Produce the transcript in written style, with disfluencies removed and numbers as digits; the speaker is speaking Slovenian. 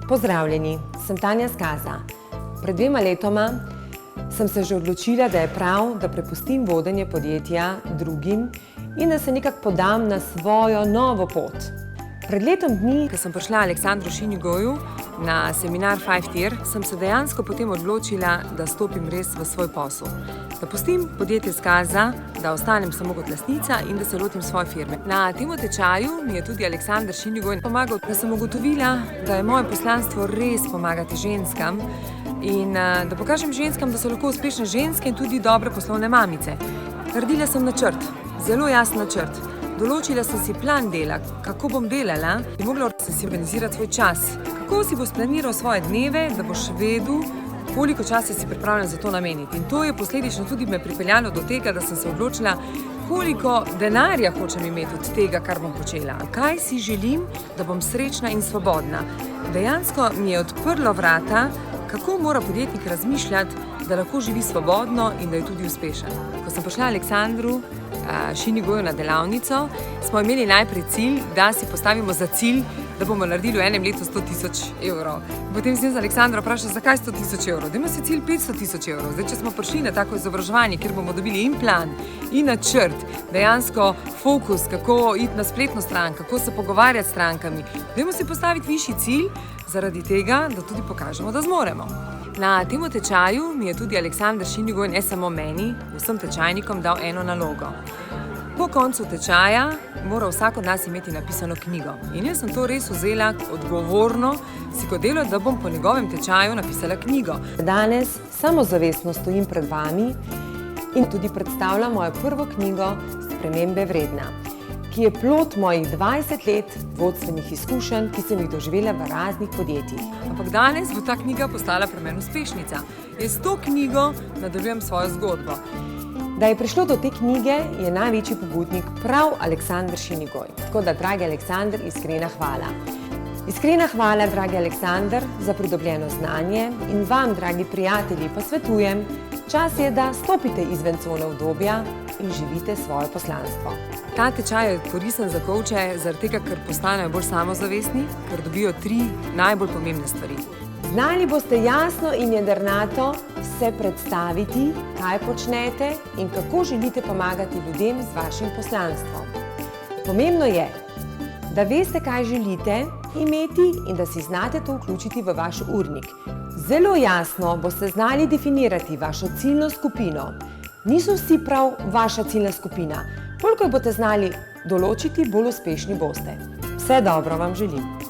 Pozdravljeni, sem Tanja Skaza. Pred 2 letoma sem se že odločila, da je prav, da prepustim vodenje podjetja drugim in da se nekako podam na svojo novo pot. Pred letom dni, ko sem prišla Aleksandru Šinigoju na seminar 5-tier, sem se dejansko potem odločila, da stopim res v svoj posel. Da pustim podjetje Skaza, da ostanem samo kot lastnica in da se lotim svoje firme. Na tem tečaju mi je tudi Aleksandar Šinigoj pomagal, da sem ugotovila, da je moje poslanstvo res pomagati ženskam in da pokažem ženskam, da so lahko uspešne ženske in tudi dobre poslovne mamice. Naredila sem načrt, zelo jasen načrt. Določila sem si plan dela, kako bom delala in mogla si organizirati svoj čas. Kako si boš planiral svoje dneve, da boš vedel, koliko časa si pripravljen za to nameniti. In to je posledično tudi me pripeljalo do tega, da sem se odločila, koliko denarja hočem imeti od tega, kar bom počela. Kaj si želim, da bom srečna in svobodna. Dejansko mi je odprlo vrata, kako mora podjetnik razmišljati, da lahko živi svobodno in da je tudi uspešen. Ko sem prišla Aleksandru Šinigoju na delavnico, smo imeli najprej cilj, da si postavimo za cilj, da bomo naredili v enem letu 100.000 evrov. Potem sem z Aleksandra vprašala, zakaj 100.000 evrov? Dajmo si cilj 500.000 evrov. Zdaj, če smo prišli na tako izobraževanje, kjer bomo dobili in plan, in načrt, dejansko fokus, kako iti na spletno stran, kako se pogovarjati s strankami, dajmo si postaviti višji cilj, zaradi tega, da tudi pokažemo, da zmoremo. Na tem tečaju mi je tudi Aleksandar Šinigoj, ne samo meni, vsem tečajnikom dal eno nalogo. Po koncu tečaja mora vsak od nas imeti napisano knjigo. In jaz sem to res vzela odgovorno, si kot delo, da bom po njegovem tečaju napisala knjigo. Danes samozavestno stojim pred vami in tudi predstavljam mojo prvo knjigo Spremembe vredna, ki je plod mojih 20 let vodstvenih izkušenj, ki sem jih doživela v raznih podjetjih. Ampak danes bo ta knjiga postala pri meni uspešnica. Jaz s to knjigo nadaljujem svojo zgodbo. Da je prišlo do te knjige, je največji pobudnik prav Aleksandar Šinigoj. Tako da, dragi Aleksandar, iskrena hvala. Iskrena hvala, dragi Aleksandar, za pridobljeno znanje in vam, dragi prijatelji, pa svetujem, čas je, da stopite izven cone udobja in živite svoje poslanstvo. Ta tečaj je koristen za kovče, zaradi tega, ker postanejo bolj samozavestni, ker dobijo 3 najbolj pomembne stvari. Znali boste jasno in jedrnato se predstaviti, kaj počnete in kako želite pomagati ljudem z vašim poslanstvom. Pomembno je, da veste, kaj želite imeti in da si znate to vključiti v vaš urnik. Zelo jasno boste znali definirati vašo ciljno skupino. Niso vsi prav vaša ciljna skupina. Koliko jo boste znali določiti, bolj uspešni boste. Vse dobro vam želim.